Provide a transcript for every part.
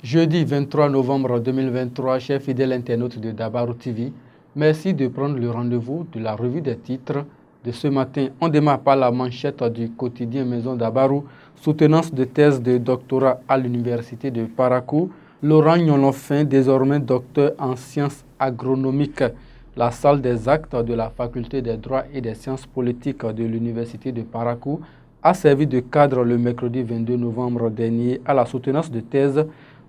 Jeudi 23 novembre 2023, chers fidèles internautes de Dabarou TV, merci de prendre le rendez-vous de la revue des titres de ce matin. On démarre par la manchette du quotidien Maison Dabarou, soutenance de thèse de doctorat à l'université de Parakou. Laurent Gnolofin, désormais docteur en sciences agronomiques. La salle des actes de la faculté des droits et des sciences politiques de l'université de Parakou a servi de cadre le mercredi 22 novembre dernier à la soutenance de thèse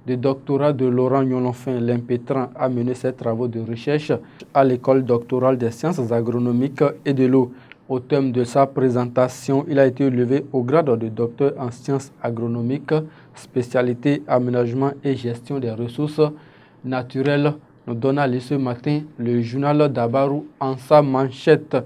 de doctorat de Laurent Gnolofin. L'impétrant a mené ses travaux de recherche à l'école doctorale des sciences agronomiques et de l'eau. Au thème de sa présentation, il a été élevé au grade de docteur en sciences agronomiques, spécialité aménagement et gestion des ressources naturelles. Nous donne à lire ce matin le journal Dabarou en sa manchette.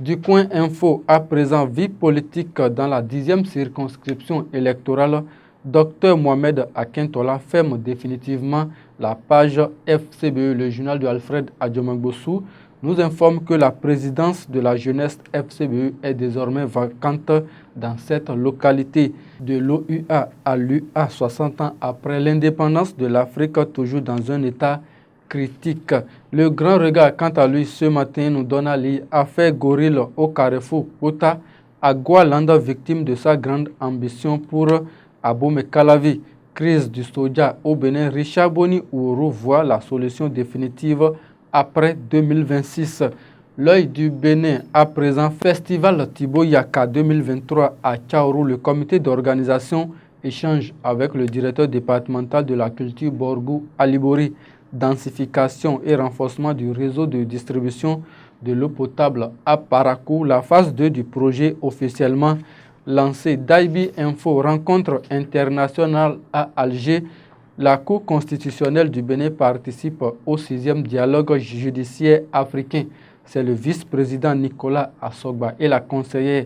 Du coin info, à présent, vie politique dans la 10e circonscription électorale. Dr Mohamed Akintola ferme définitivement la page FCBE. Le journal de Alfred Adjomangbossou nous informe que la présidence de la jeunesse FCBE est désormais vacante dans cette localité. De l'OUA à l'UA, 60 ans après l'indépendance de l'Afrique, toujours dans un état critique. Le grand regard, quant à lui, ce matin, nous donne à lire affaire gorille au carrefour Kota, à Gualanda, victime de sa grande ambition pour Abomey Calavi. Crise du soja au Bénin, Richard Boni Ouro voit la solution définitive après 2026. L'œil du Bénin à présent, Festival Thibaut Yaka 2023 à Tchaourou. Le comité d'organisation échange avec le directeur départemental de la culture Borgou Alibori. Densification et renforcement du réseau de distribution de l'eau potable à Parakou. La phase 2 du projet officiellement lancée. Daibi Info, rencontre internationale à Alger. La Cour constitutionnelle du Bénin participe au 6e dialogue judiciaire africain. C'est le vice-président Nicolas Assogba et la conseillère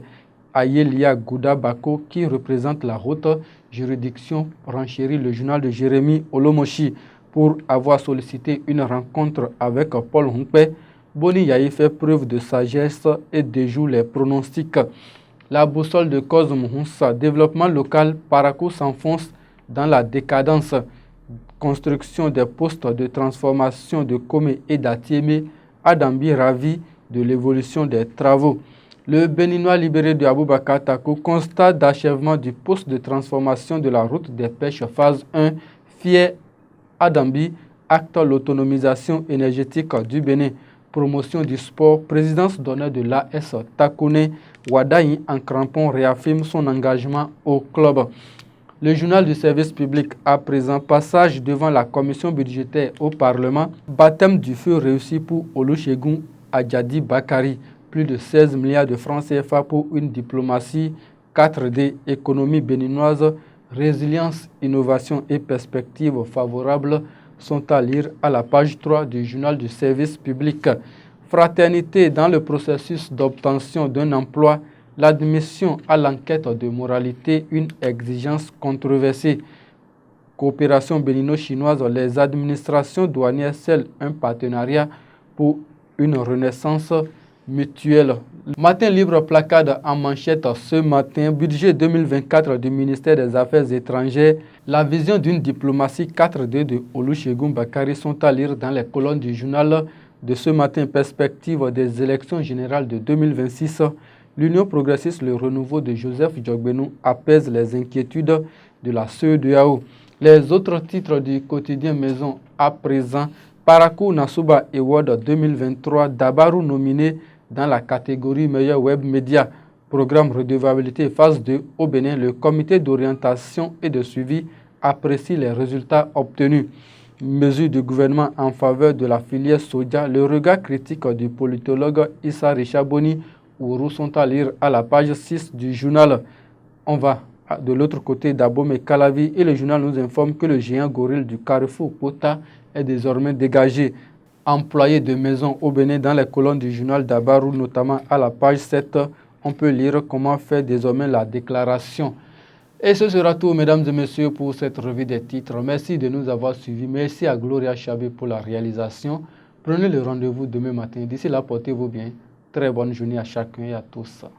Ayelia Gouda Bako qui représentent la haute juridiction, renchérit le journal de Jérémy Olomoshi. Pour avoir sollicité une rencontre avec Paul Hunkpe, Boni Yahi fait preuve de sagesse et déjoue les pronostics. La boussole de Cosme Hunsa, développement local, Parakou s'enfonce dans la décadence. Construction des postes de transformation de Komé et d'Atiémé, Adambi ravi de l'évolution des travaux. Le Béninois libéré de Aboubakar Takou, constat d'achèvement du poste de transformation de la route des pêches phase 1, fier Adambi, acte l'autonomisation énergétique du Bénin, promotion du sport, présidence d'honneur de l'AS Takouné, Wadaï en crampon réaffirme son engagement au club. Le journal du service public à présent, passage devant la commission budgétaire au Parlement, baptême du feu réussi pour Olusegun Adjadi Bakari, plus de 16 milliards de francs CFA pour une diplomatie 4D, économie béninoise, résilience, innovation et perspectives favorables sont à lire à la page 3 du journal du service public. Fraternité dans le processus d'obtention d'un emploi, l'admission à l'enquête de moralité, une exigence controversée. Coopération bénino-chinoise, les administrations douanières scellent un partenariat pour une renaissance mutuelle. Matin libre placade en manchette ce matin, budget 2024 du ministère des Affaires étrangères, la vision d'une diplomatie 4D de Olusegun Bakari sont à lire dans les colonnes du journal de ce matin. Perspective des élections générales de 2026, l'Union progressiste, le renouveau de Joseph Djogbenou apaise les inquiétudes de la CEDEAO. Les autres titres du quotidien Maison à présent, Parakou Nasuba Award 2023, Dabarou nominé dans la catégorie meilleur web média. Programme redevabilité phase 2 au Bénin, le comité d'orientation et de suivi apprécie les résultats obtenus. Mesures du gouvernement en faveur de la filière soja, le regard critique du politologue Issa Richard Boni Ouro sont à lire à la page 6 du journal. On va de l'autre côté d'Abomey Calavi et le journal nous informe que le géant gorille du carrefour Kota est désormais dégagé. Employé de maison au Bénin, dans les colonnes du journal Dabarou, notamment à la page 7, on peut lire comment faire désormais la déclaration. Et ce sera tout, mesdames et messieurs, pour cette revue des titres. Merci de nous avoir suivis. Merci à Gloria Chabé pour la réalisation. Prenez le rendez-vous demain matin. D'ici là, portez-vous bien. Très bonne journée à chacun et à tous.